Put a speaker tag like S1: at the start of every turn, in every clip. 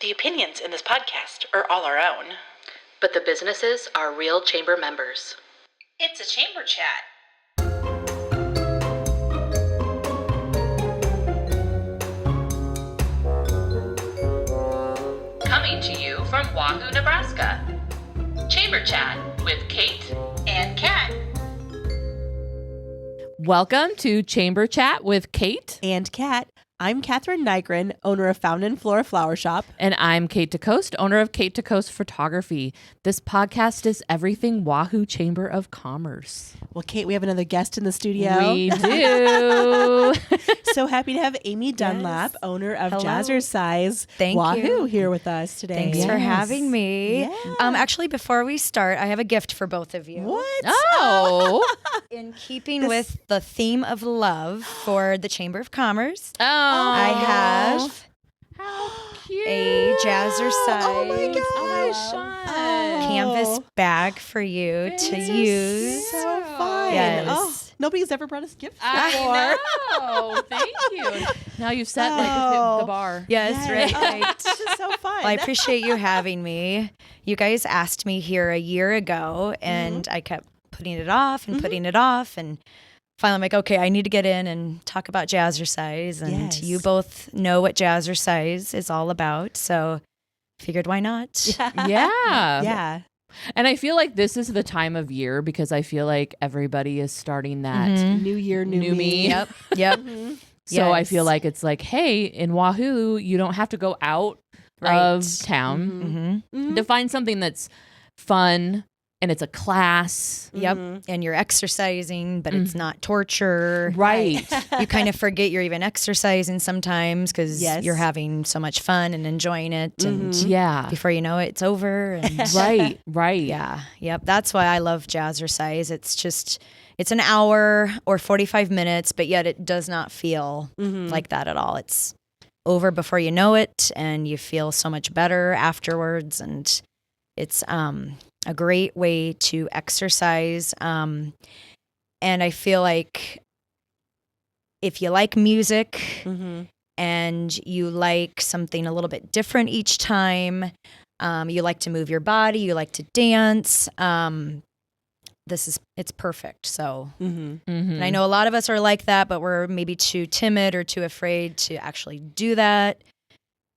S1: The opinions in this podcast are all our own.
S2: But the businesses are real chamber members.
S1: It's a chamber chat.
S2: Coming to you from Wahoo, Nebraska. Chamber Chat with Kate
S1: And Kat.
S3: Welcome to Chamber Chat with Kate.
S4: And Kat. I'm Catherine Nygren, owner of Fountain and Flora Flower Shop.
S3: And I'm Kate DeCoste, owner of Kate DeCoste Photography. This podcast is everything Wahoo Chamber of Commerce.
S4: Well, Kate, we have another guest in the studio.
S3: We do.
S4: So happy to have Amy Dunlap, owner of Jazzercise Wahoo, here with us today.
S5: Thanks for having me.
S4: Yeah.
S5: Actually, before we start, I have a gift for both of you.
S4: What?
S3: Oh.
S5: In keeping with the theme of love for the Chamber of Commerce,
S3: Oh.
S5: I have
S3: How cute.
S5: a Jazzercise
S4: Oh my gosh.
S5: canvas bag for you to use.
S4: So fun.
S5: Yes.
S4: Oh, nobody's ever brought us gifts before.
S3: I know. Thank you. Now you've set the bar.
S5: Yes, right.
S4: This is so fun.
S5: Well, I appreciate you having me. You guys asked me here a year ago, and I kept putting it off and putting it off, and finally I'm like, okay, I need to get in and talk about Jazzercise, and
S4: Yes.
S5: you both know what Jazzercise is all about, so figured why not?
S3: Yeah.
S4: Yeah.
S3: And I feel like this is the time of year because I feel like everybody is starting that
S4: New year, new me.
S5: Yep.
S3: So I
S5: Yes.
S3: feel like it's like, hey, in Wahoo, you don't have to go out of town to find something that's fun and it's a class.
S5: Yep. And you're exercising, but it's not torture.
S3: Right.
S5: You kind of forget you're even exercising sometimes because
S4: Yes.
S5: you're having so much fun and enjoying it. And
S3: Yeah.
S5: before you know it, it's over. And
S3: Right.
S5: yeah. Yep. That's why I love Jazzercise. It's an hour or 45 minutes, but yet it does not feel like that at all. It's over before you know it, and you feel so much better afterwards. And it's a great way to exercise. And I feel like if you like music and you like something a little bit different each time, you like to move your body, you like to dance, it's perfect. So, and I know a lot of us are like that, but we're maybe too timid or too afraid to actually do that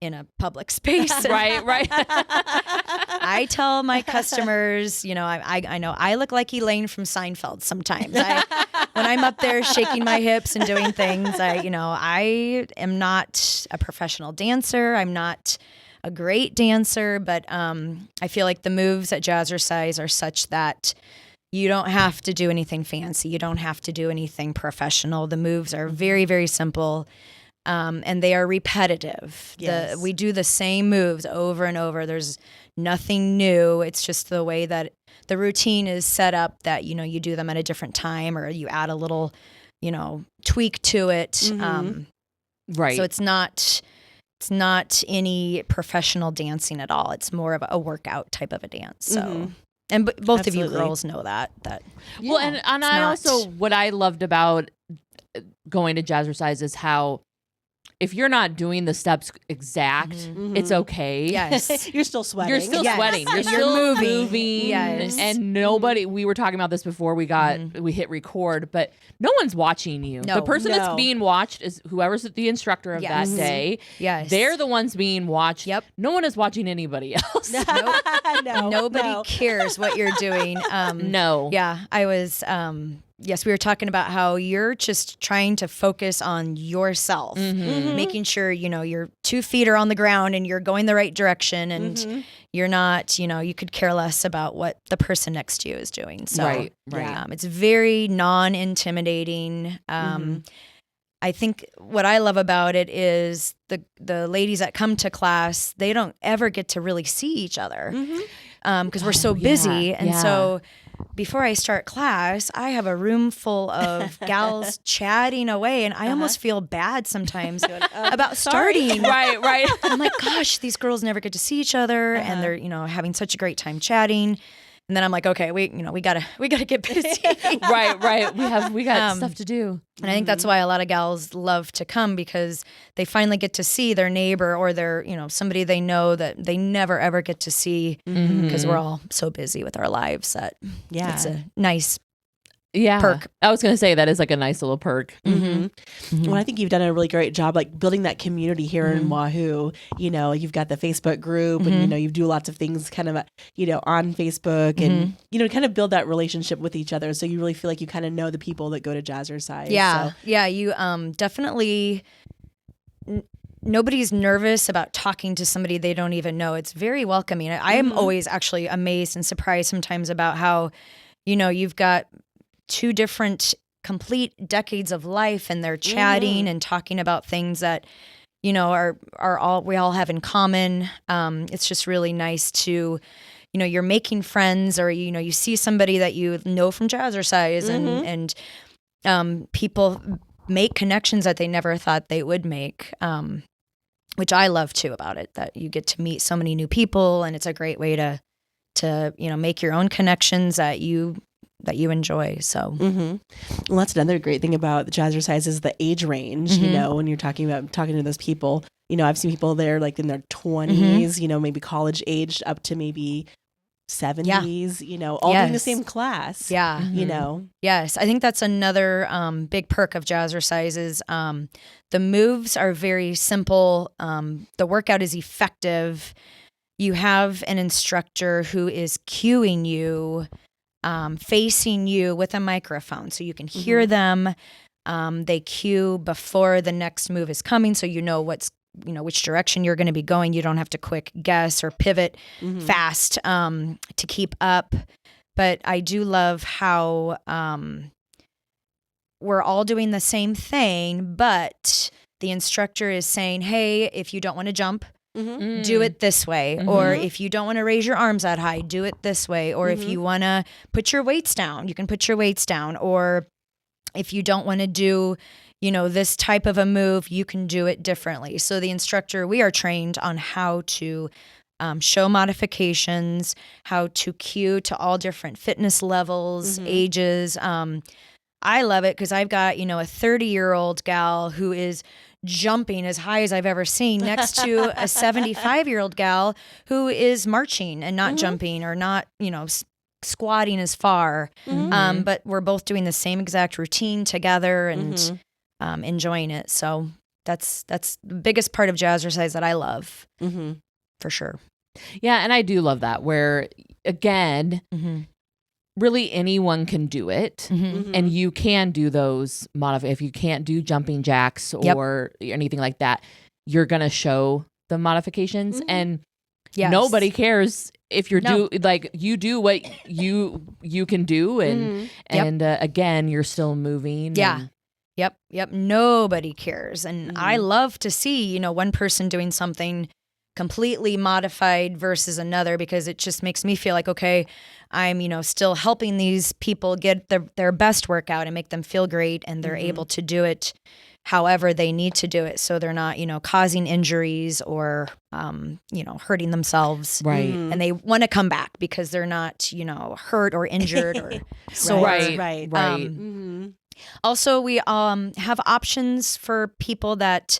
S5: in a public space.
S3: Right.
S5: I tell my customers, I know I look like Elaine from Seinfeld sometimes. When I'm up there shaking my hips and doing things, I am not a professional dancer. I'm not a great dancer, but I feel like the moves at Jazzercise are such that you don't have to do anything fancy. You don't have to do anything professional. The moves are very, very simple. And they are repetitive.
S4: Yes.
S5: We do the same moves over and over. There's nothing new. It's just the way that the routine is set up that, you do them at a different time or you add a little, tweak to it.
S3: Right.
S5: So it's not any professional dancing at all. It's more of a workout type of a dance. So, and both
S4: Absolutely.
S5: of you girls know that.
S3: Well, and I
S5: not.
S3: also, what I loved about going to Jazzercise is how if you're not doing the steps exact, it's okay.
S5: Yes.
S4: You're still sweating.
S3: You're still
S5: Yes.
S3: sweating. You're
S5: And
S3: still
S5: you're
S3: moving.
S5: Yes.
S3: And nobody, we were talking about this before we hit record, but no one's watching you.
S5: No.
S3: The person
S4: No.
S3: that's being watched is whoever's the instructor of
S5: Yes.
S3: that day.
S5: Yes.
S3: They're the ones being watched.
S5: Yep.
S3: No one is watching anybody else.
S5: Nobody cares what you're doing.
S3: No.
S5: Yeah, I was. Yes, we were talking about how you're just trying to focus on yourself, making sure your 2 feet are on the ground and you're going the right direction, and you're not. You could care less about what the person next to you is doing. So,
S3: Right.
S5: it's very non-intimidating. I think what I love about it is the ladies that come to class, they don't ever get to really see each other because we're so busy. And so before I start class, I have a room full of gals chatting away, and I almost feel bad sometimes about starting.
S3: Right.
S5: I'm like, gosh, these girls never get to see each other, and they're having such a great time chatting. And then I'm like, okay, we gotta get busy.
S3: Right. We got stuff to do.
S5: And I think that's why a lot of gals love to come, because they finally get to see their neighbor or their, somebody they know that they never ever get to see, because we're all so busy with our lives that it's a nice perk.
S3: I was gonna say that is like a nice little perk.
S4: Well, I think you've done a really great job like building that community here in Wahoo. You've got the Facebook group, and you do lots of things kind of on Facebook, and kind of build that relationship with each other. So you really feel like you kind of know the people that go to Jazzercise.
S5: You definitely. Nobody's nervous about talking to somebody they don't even know. It's very welcoming. I am always actually amazed and surprised sometimes about how, you've got two different complete decades of life, and they're chatting and talking about things that, are all we all have in common. It's just really nice to, you're making friends, or, you see somebody that you know from Jazzercise, and people make connections that they never thought they would make, which I love too about it, that you get to meet so many new people, and it's a great way to make your own connections that you enjoy. So
S4: well, that's another great thing about the Jazzercise is the age range. When you're talking to those people, I've seen people there like in their 20s, maybe college aged up to maybe 70s, all doing the same class.
S5: Yes, I think that's another big perk of Jazzercise is the moves are very simple. The workout is effective. You have an instructor who is cueing you, facing you with a microphone, so you can hear them. They cue before the next move is coming, so which direction you're going to be going. You don't have to quick guess or pivot fast to keep up. But I do love how we're all doing the same thing, but the instructor is saying, hey, if you don't want to jump, do it this way. Or if you don't want to raise your arms that high, do it this way. Or if you want to put your weights down, you can put your weights down. Or if you don't want to do, this type of a move, you can do it differently. So the instructor, we are trained on how to show modifications, how to cue to all different fitness levels, ages. I love it because I've got, a 30-year-old gal who is jumping as high as I've ever seen next to a 75-year-old gal who is marching and not jumping or not, squatting as far. But we're both doing the same exact routine together and enjoying it. So that's the biggest part of Jazzercise that I love, for sure.
S3: Yeah, and I do love that where, again, really anyone can do it, and you can do those if you can't do jumping jacks or anything like that, you're gonna show the modifications, and nobody cares if you're you do what you can do, and again, you're still moving.
S5: Yep. Nobody cares, and I love to see one person doing something completely modified versus another, because it just makes me feel like, okay, I'm, still helping these people get their best workout and make them feel great, and they're able to do it however they need to do it, so they're not, causing injuries or, hurting themselves.
S3: Right.
S5: And they want to come back because they're not, hurt or injured or sore.
S3: Right.
S5: Also, we have options for people that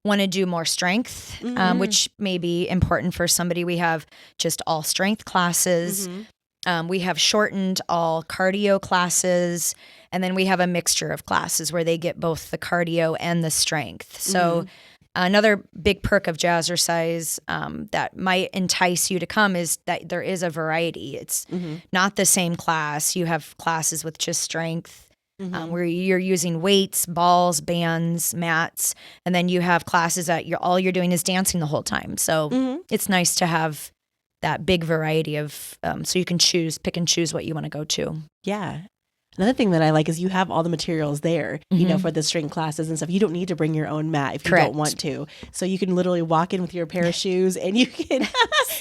S5: want to do more strength, which may be important for somebody. We have just all strength classes. We have shortened all cardio classes. And then we have a mixture of classes where they get both the cardio and the strength. So another big perk of Jazzercise that might entice you to come is that there is a variety. It's not the same class. You have classes with just strength, where you're using weights, balls, bands, mats, and then you have classes that all you're doing is dancing the whole time. So it's nice to have that big variety of, so you can pick and choose what you want to go to.
S4: Yeah. Another thing that I like is you have all the materials there, for the strength classes and stuff. You don't need to bring your own mat if you don't want to. So you can literally walk in with your pair of shoes, and you can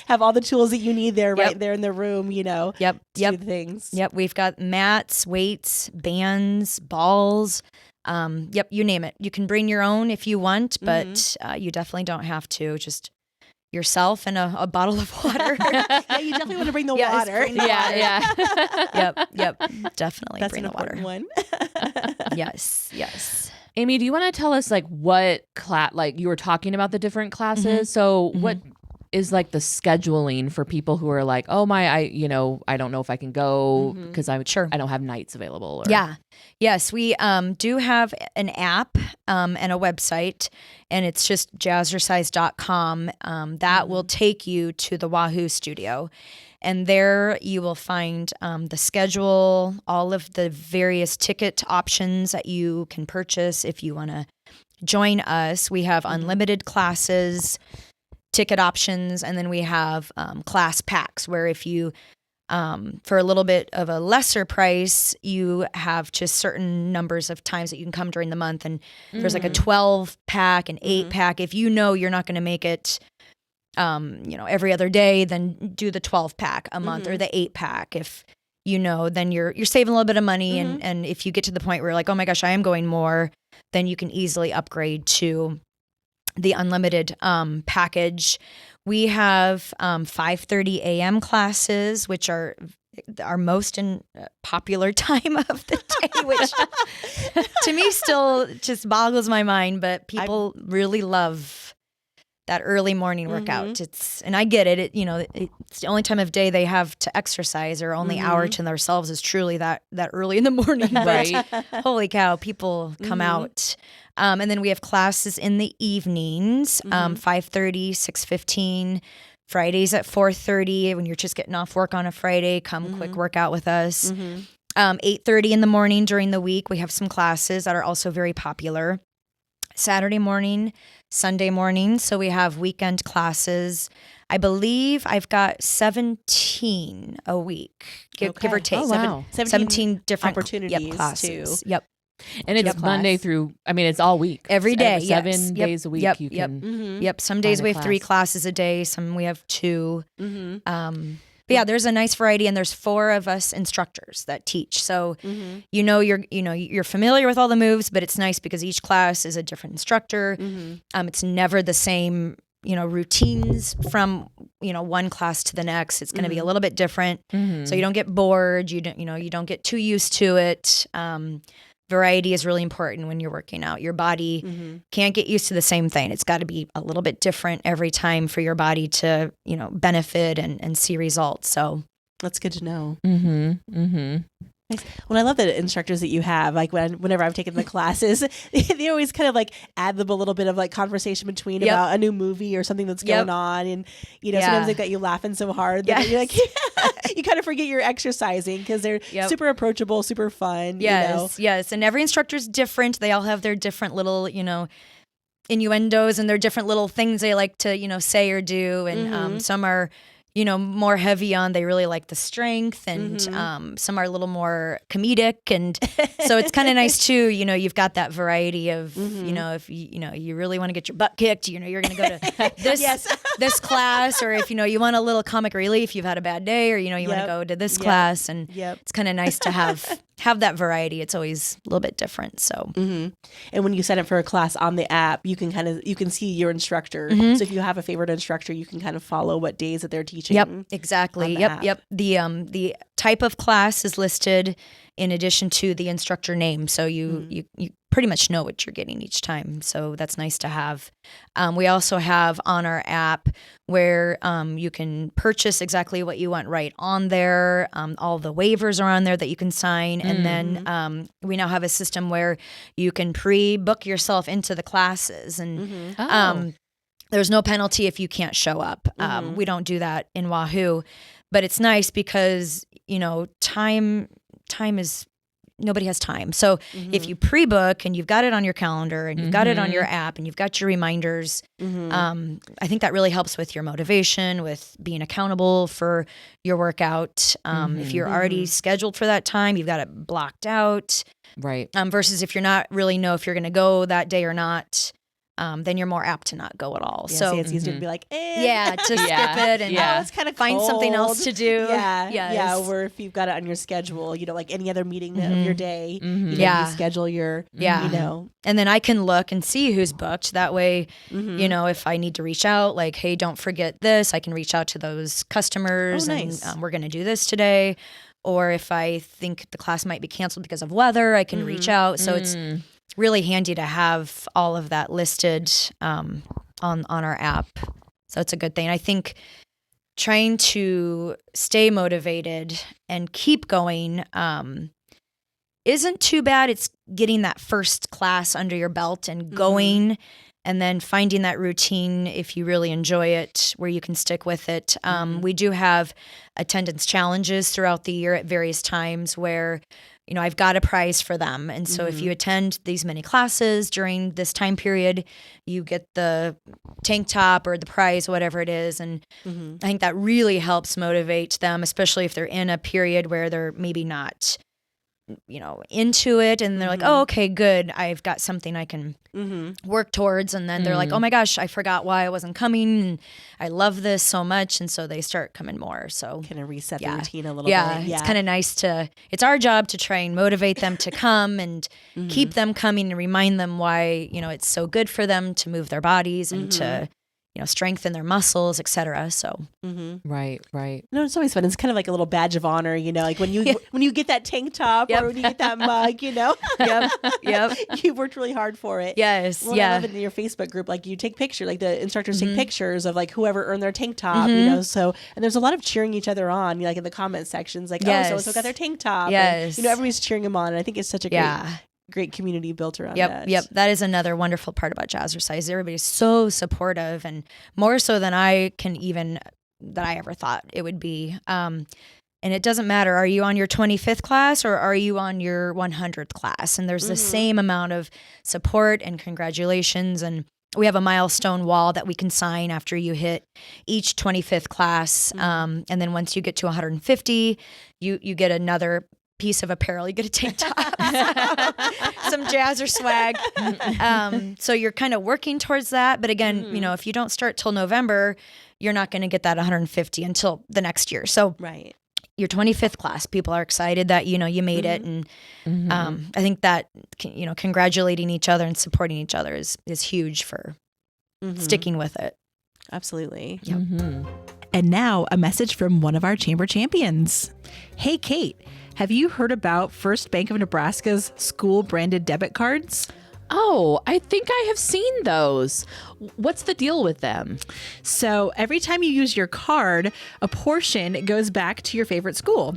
S4: have all the tools that you need there, right there in the room, to do things.
S5: Yep. We've got mats, weights, bands, balls. You name it. You can bring your own if you want, but you definitely don't have to. Just, yourself and a bottle of water.
S4: Yeah, you definitely want to bring the
S5: Yes,
S4: water.
S5: bring the
S3: Yeah.
S5: Yep. Definitely
S4: That's
S5: bring
S4: an
S5: the water.
S4: important one.
S5: Yes.
S3: Amy, do you want to tell us like what class, like you were talking about the different classes. So what is like the scheduling for people who are like, oh I don't know if I can go because I don't have nights available. Or...
S5: Yes, we do have an app and a website, and it's just jazzercise.com. That will take you to the Wahoo studio. And there you will find the schedule, all of the various ticket options that you can purchase if you want to join us. We have unlimited classes, ticket options, and then we have class packs where if you, for a little bit of a lesser price, you have just certain numbers of times that you can come during the month. And there's like a 12 pack, an 8 pack. If you know you're not going to make it every other day, then do the 12 pack a month or the 8 pack. If you know, then you're saving a little bit of money. And if you get to the point where you're like, oh my gosh, I am going more, then you can easily upgrade to the unlimited package. We have 5:30 a.m. classes, which are our most popular time of the day, which to me still just boggles my mind, but people really love that early morning workout. And I get it. It's the only time of day they have to exercise, or only hour to themselves is truly that early in the morning.
S3: Right.
S5: Holy cow, people come out. And then we have classes in the evenings, 5:30, 6:15, Fridays at 4:30. When you're just getting off work on a Friday, come quick workout with us. 8:30 in the morning during the week, we have some classes that are also very popular. Saturday morning, Sunday morning. So we have weekend classes. I believe I've got 17 a week, give or take.
S3: Oh, wow.
S5: 17 different
S4: opportunities
S5: classes.
S4: too.
S5: Yep.
S3: And it's Monday through, it's all week.
S5: Every day.
S3: 7 days a week. You can.
S5: Yep. Some days we have
S3: class.
S5: 3 classes a day. Some we have 2. But yeah, there's a nice variety, and there's 4 of us instructors that teach. So you're familiar with all the moves, but it's nice because each class is a different instructor. It's never the same routines from one class to the next. It's going to be a little bit different, so you don't get bored. You don't get too used to it. Variety is really important when you're working out. Your body can't get used to the same thing. It's got to be a little bit different every time for your body to, benefit and see results. So
S4: that's good to know.
S3: Nice.
S4: Well, I love the instructors that you have. Like whenever I've taken the classes, they always kind of like add them a little bit of like conversation between about a new movie or something that's going on, and sometimes they got you laughing so hard that you're like you kind of forget you're exercising because they're super approachable, super fun.
S5: Yes, and every instructor's different. They all have their different little innuendos and their different little things they like to say or do, and some are more heavy on, they really like the strength, and some are a little more comedic. And so it's kind of nice too, you've got that variety of, if you really want to get your butt kicked, you're going to go to this class, or if, you want a little comic relief, you've had a bad day, or, you want to go to this class. And it's kind of nice to have that variety. It's always a little bit different. So,
S4: and when you sign up for a class on the app, you can see your instructor. So if you have a favorite instructor, you can kind of follow what days that they're teaching.
S5: Yep, exactly. Yep. The type of class is listed in addition to the instructor name, so you pretty much know what you're getting each time. So that's nice to have. We also have on our app where you can purchase exactly what you want right on there. All the waivers are on there that you can sign, and then we now have a system where you can pre-book yourself into the classes, and there's no penalty if you can't show up. We don't do that in Wahoo, but it's nice because, time is, nobody has time. So if you pre-book and you've got it on your calendar and you've got it on your app and you've got your reminders, I think that really helps with your motivation, with being accountable for your workout. If you're already scheduled for that time, you've got it blocked out.
S3: Right.
S5: Versus if you're not really know if you're going to go that day or not. then you're more apt to not go at all.
S4: Yeah,
S5: so
S4: it's easier to be like,
S5: to skip it and
S4: it's kind of
S5: find something else to do.
S4: Yeah. Or if you've got it on your schedule, like any other meeting of your day, you schedule your,
S5: And then I can look and see who's booked. That way, if I need to reach out, like, hey, don't forget this, I can reach out to those customers.
S4: Nice.
S5: And we're going to do this today. Or if I think the class might be canceled because of weather, I can reach out. So it's really handy to have all of that listed on our app. So it's a good thing. I think trying to stay motivated and keep going isn't too bad. It's getting that first class under your belt and going and then finding that routine if you really enjoy it where you can stick with it. We do have attendance challenges throughout the year at various times where I've got a prize for them. And so if you attend these many classes during this time period, you get the tank top or the prize, whatever it is. And I think that really helps motivate them, especially if they're in a period where they're maybe not, into it. And they're like, oh, okay, good. I've got something I can work towards. And then they're like, oh my gosh, I forgot why I wasn't coming. And I love this so much. And so they start coming more. So
S4: kind of reset the routine a little bit.
S5: Yeah, it's kind of nice it's our job to try and motivate them to come and keep them coming and remind them why, it's so good for them to move their bodies and to, strengthen their muscles, etc. So
S3: right.
S4: It's always fun. It's kind of like a little badge of honor, like when you get that tank top or when you get that mug,
S5: Yep.
S4: You worked really hard for it.
S5: Yes.
S4: Well, I love it in your Facebook group. Like you take pictures, like the instructors take pictures of like whoever earned their tank top, So and there's a lot of cheering each other on, like in the comment sections, like oh, so got their tank top.
S5: Yes.
S4: And, everybody's cheering them on, and I think it's such a great community built around that.
S5: Yep. That is another wonderful part about Jazzercise. Everybody's so supportive and more so than I ever thought it would be. And it doesn't matter. Are you on your 25th class or are you on your 100th class? And there's the same amount of support and congratulations. And we have a milestone wall that we can sign after you hit each 25th class. And then once you get to 150, you get another piece of apparel. You get a tank top, some Jazzer swag. So you're kind of working towards that. But again, if you don't start till November, you're not going to get that 150 until the next year. So your 25th class, people are excited that, you made it. And I think that, congratulating each other and supporting each other is huge for sticking with it.
S4: Absolutely.
S5: Yep.
S6: And now a message from one of our chamber champions. Hey, Kate, have you heard about First Bank of Nebraska's school branded debit cards?
S3: Oh, I think I have seen those. What's the deal with them?
S6: So every time you use your card, a portion goes back to your favorite school.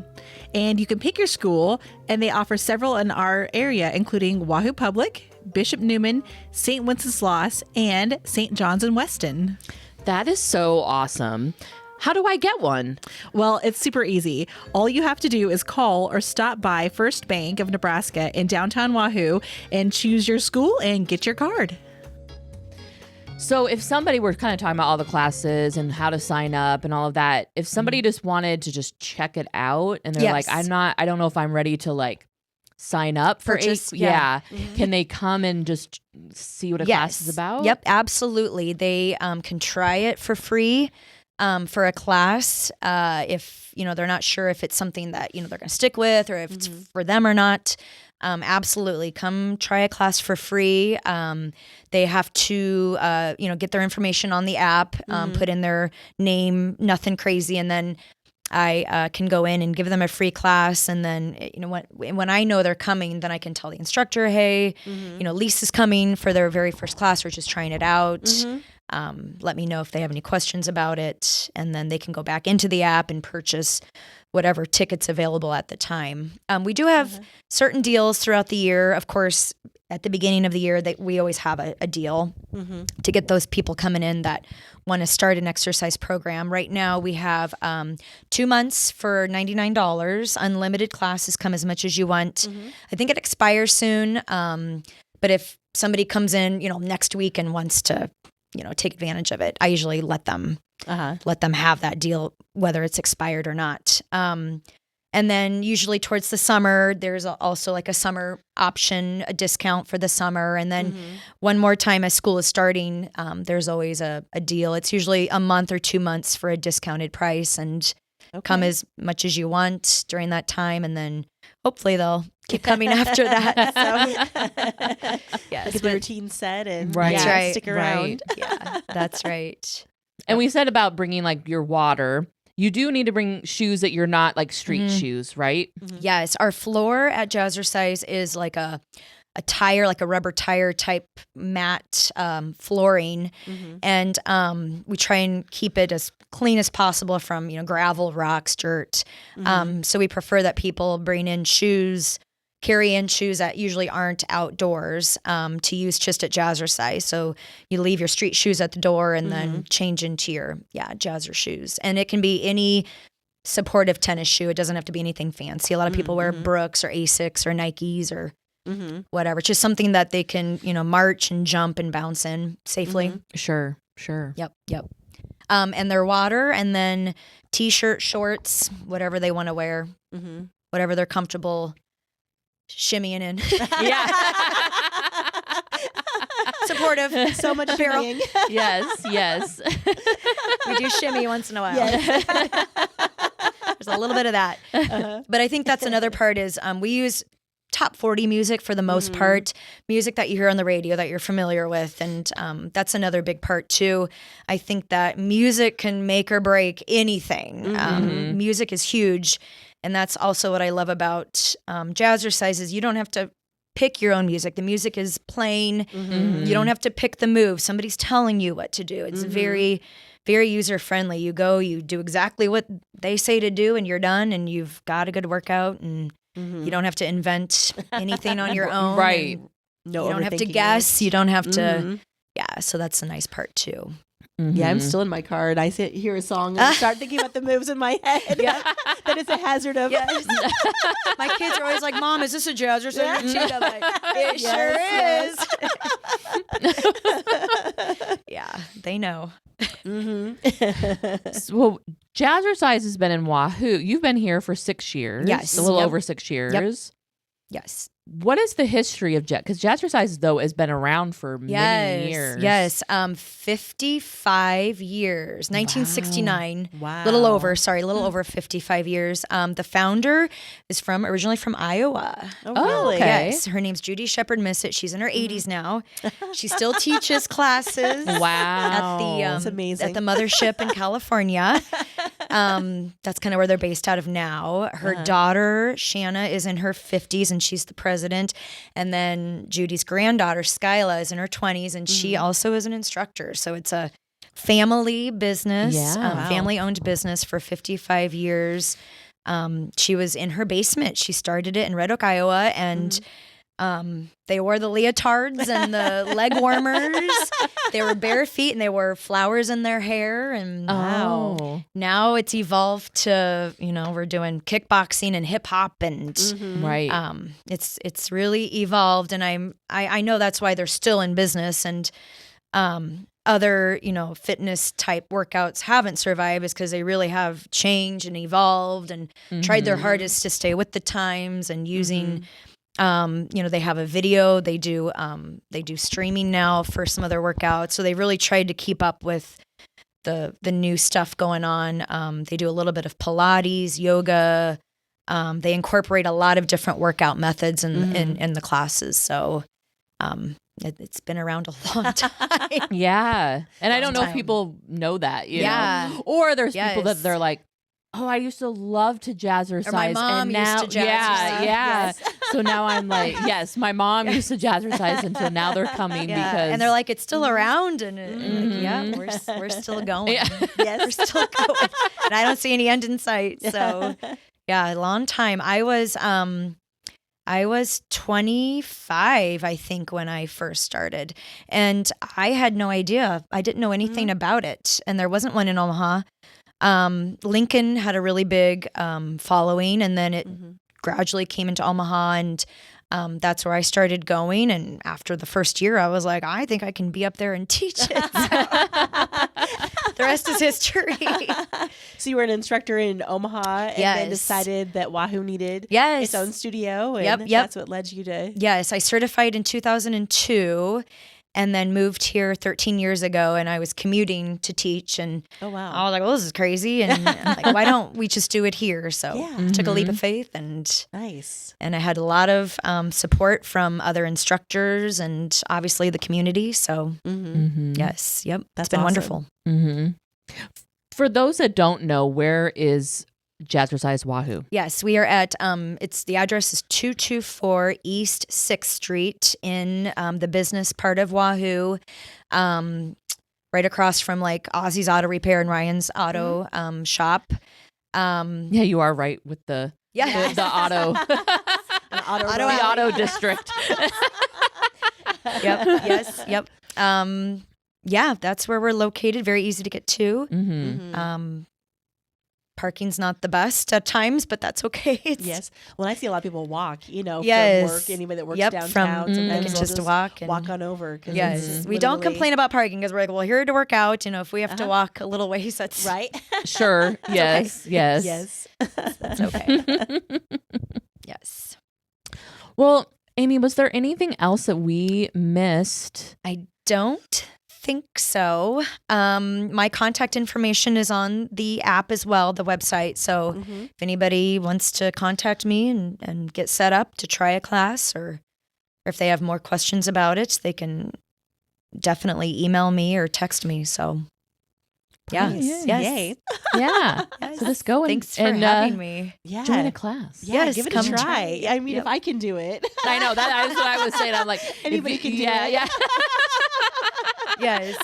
S6: And you can pick your school, and they offer several in our area, including Wahoo Public, Bishop Neumann, St. Wenceslaus, and St. John's and Weston.
S3: That is so awesome. How do I get one?
S6: Well, it's super easy. All you have to do is call or stop by First Bank of Nebraska in downtown Wahoo and choose your school and get your card.
S3: So if somebody were kind of talking about all the classes and how to sign up and all of that, if somebody just wanted to just check it out and they're like, I don't know if I'm ready to like sign up for
S5: Purchase,
S3: can they come and just see what a class is about?
S5: Yep, absolutely. They can try it for free. For a class, if they're not sure if it's something that they're going to stick with or if it's for them or not, absolutely come try a class for free. They have to get their information on the app, put in their name, nothing crazy, and then I can go in and give them a free class. And then when I know they're coming, then I can tell the instructor, hey, Lisa's coming for their very first class. We're just trying it out. Let me know if they have any questions about it, and then they can go back into the app and purchase whatever tickets available at the time. We do have certain deals throughout the year. Of course, at the beginning of the year, that we always have a deal to get those people coming in that want to start an exercise program. Right now, we have 2 months for $99. Unlimited classes, come as much as you want. I think it expires soon, but if somebody comes in, next week and wants to take advantage of it, I usually let them have that deal, whether it's expired or not. And then usually towards the summer, there's also like a summer option, a discount for the summer. And then one more time as school is starting, there's always a deal. It's usually a month or 2 months for a discounted price, and come as much as you want during that time. And then hopefully they'll keep coming after that. So yes,
S4: get the routine set and
S3: That's
S5: right.
S4: stick around.
S5: Right. Yeah, that's right.
S3: And we said about bringing like your water. You do need to bring shoes that you're not like street shoes, right?
S5: Yes, our floor at Jazzercise is like a tire, like a rubber tire type mat flooring, and we try and keep it as clean as possible from gravel, rocks, dirt. So we prefer that people bring in shoes, carry in shoes that usually aren't outdoors to use just at Jazzercise. So you leave your street shoes at the door and then change into your Jazzer shoes. And it can be any supportive tennis shoe. It doesn't have to be anything fancy. A lot of people wear Brooks or Asics or Nikes or whatever. It's just something that they can, march and jump and bounce in safely.
S3: Sure.
S5: Yep. And their water, and then t-shirt, shorts, whatever they want to wear, whatever they're comfortable shimmying in. Supportive.
S4: So much
S5: apparel.
S4: shimmying.
S3: Yes.
S5: We do shimmy once in a while. There's a little bit of that. But I think that's another part is we use top 40 music for the most part, music that you hear on the radio that you're familiar with. And that's another big part too. I think that music can make or break anything. Music is huge. And that's also what I love about Jazzercise is you don't have to pick your own music. The music is playing. You don't have to pick the move. Somebody's telling you what to do. It's very, very user friendly. You go, you do exactly what they say to do, and you're done, and you've got a good workout, and you don't have to invent anything on your own.
S3: Right.
S4: No,
S5: you don't have to guess. You don't have to. Yeah. So that's the nice part too.
S4: Yeah, I'm still in my car and I hear a song and I start thinking about the moves in my head. That is a hazard of.
S5: Yes. My kids are always like, "Mom, is this a Jazzercise routine?" I'm like, "It sure is." Yeah, they know.
S3: Well, Jazzercise has been in Wahoo. You've been here for 6 years.
S5: Yes.
S3: A little over 6 years.
S5: Yes.
S3: What is the history of Because Jazzercise, though, has been around for many years.
S5: Yes. 55 years. 1969.
S4: Wow.
S5: A little over 55 years. The founder is originally from Iowa.
S4: Oh, really?
S3: Okay.
S5: Yes. Her name's Judy Shepard Missett. She's in her 80s now. She still teaches classes.
S3: Wow.
S4: That's amazing.
S5: At the mothership in California. That's kind of where they're based out of now. Her daughter, Shanna, is in her 50s and she's the president. And then Judy's granddaughter, Skyla, is in her 20s and she also is an instructor. So it's a family business, family-owned business for 55 years. She was in her basement. She started it in Red Oak, Iowa, and they wore the leotards and the leg warmers. They were bare feet and they wore flowers in their hair. And now it's evolved to, we're doing kickboxing and hip hop and
S3: Right.
S5: It's really evolved. And I know that's why they're still in business. And other, fitness type workouts haven't survived is because they really have changed and evolved and tried their hardest to stay with the times and using they have a video, they do streaming now for some of their workouts. So they really tried to keep up with the new stuff going on. They do a little bit of Pilates, yoga. They incorporate a lot of different workout methods in the classes. So it's been around a long time.
S3: Yeah. And I don't know if people know that, you know? Or there's people that they're like, oh, I used to love to Jazzercise.
S5: Or my mom
S3: and now,
S5: used to Jazzercise.
S3: Yeah.
S5: Yes.
S3: So now I'm like, yes, my mom used to Jazzercise until now they're coming because.
S5: And they're like, it's still around. And like, we're still going. Yeah. Yes, we're still going. And I don't see any end in sight. So a long time. I was 25, I think, when I first started. And I had no idea. I didn't know anything about it. And there wasn't one in Omaha. Lincoln had a really big following, and then it gradually came into Omaha, and that's where I started going. And after the first year, I was like, I think I can be up there and teach it. The rest is history.
S4: So you were an instructor in Omaha and then
S5: Yes.
S4: decided that Wahoo needed
S5: Yes.
S4: its own studio. And
S5: Yep.
S4: that's what led you to.
S5: Yes, I certified in 2002 and then moved here 13 years ago, and I was commuting to teach, and
S4: Oh, wow.
S5: I was like, well, this is crazy, and I'm like, why don't we just do it here? So
S4: Yeah.
S5: took a leap of faith, and
S4: Nice.
S5: I had a lot of support from other instructors and obviously the community. So yes, yep,
S4: That's
S5: it's been
S4: awesome.
S5: wonderful.
S3: Mm-hmm. For those that don't know, where is Jazzercise Wahoo?
S5: Yes, we are at the address is 224 East 6th Street in the business part of Wahoo, right across from like Ozzy's Auto Repair and Ryan's Auto shop.
S3: Yeah, you are right with the
S5: Yeah.
S3: the auto the auto district.
S5: Yep. Yes. Yep. Yeah, that's where we're located. Very easy to get to.
S3: Mm-hmm.
S5: Parking's not the best at times, but that's okay.
S4: Yes. Well, I see a lot of people walk, from
S5: Yes.
S4: work. Anybody that works
S5: Yep,
S4: downtown,
S5: from-
S4: sometimes
S5: they can
S4: they'll
S5: just walk and-
S4: walk on over. 'Cause
S5: Yes,
S4: it's
S5: we don't
S4: literally-
S5: complain about parking because we're like, well, here to work out. If we have to walk a little ways, that's
S4: Right?
S3: Sure. Yes. Yes.
S4: Yes.
S5: That's okay. Yes.
S3: Well, Amy, was there anything else that we missed?
S5: I don't think so. My contact information is on the app as well, the website. So if anybody wants to contact me and get set up to try a class, or if they have more questions about it, they can definitely email me or text me. So yes,
S4: Nice.
S5: yes.
S4: Yay.
S3: Yeah.
S5: Yes.
S3: So let's go and,
S5: Thanks for
S3: and
S5: having me.
S4: Yeah.
S3: join a class.
S4: Yeah,
S5: Yes,
S4: give it a
S5: come
S4: try.
S5: try.
S4: I mean,
S5: Yep.
S4: if I can do it.
S3: I know that's what I was saying. I'm like,
S4: Anybody can do
S3: yeah,
S4: it.
S3: Yeah.
S5: Yes,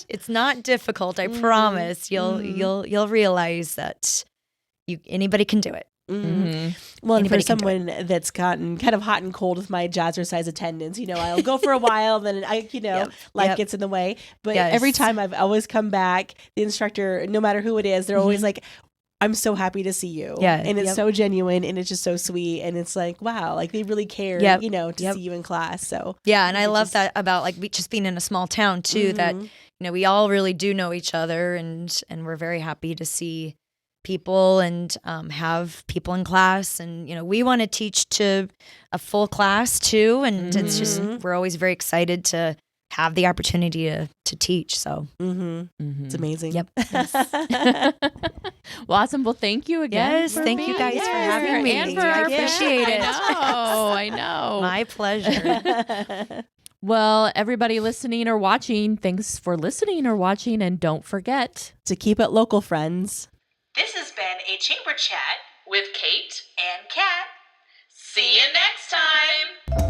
S5: it's not difficult. I promise. You'll realize that anybody can do it.
S3: Mm-hmm.
S4: Well, and for
S5: Anybody can do it.
S4: someone that's gotten kind of hot and cold with my jazzercise attendance, I'll go for a while, then life
S5: Yep.
S4: gets in the way. But
S5: Yes.
S4: every time I've always come back, the instructor, no matter who it is, they're always like, I'm so happy to see you.
S5: Yeah,
S4: And it's
S5: yep.
S4: so genuine and it's just so sweet. And it's like, wow, like they really care,
S5: Yep,
S4: to
S5: yep.
S4: see you in class. So
S5: Yeah, and I
S4: It
S5: love
S4: just-
S5: that about just being in a small town too. That we all really do know each other, and we're very happy to see people and have people in class. And we want to teach to a full class too, and it's just we're always very excited to have the opportunity to teach. So
S4: it's amazing.
S5: Yep.
S3: Well, awesome. Well, thank you again.
S5: Yes,
S3: for
S5: thank you
S3: being
S5: guys for
S3: here
S5: having me.
S3: and for
S5: I
S3: our
S5: appreciate
S3: fans.
S5: it.
S3: I know.
S5: My pleasure.
S3: Well, everybody listening or watching, thanks for listening or watching, and don't forget
S4: To keep it local, friends.
S1: This has been a Chamber Chat
S2: With Kate,
S1: and Kat.
S2: see you next time.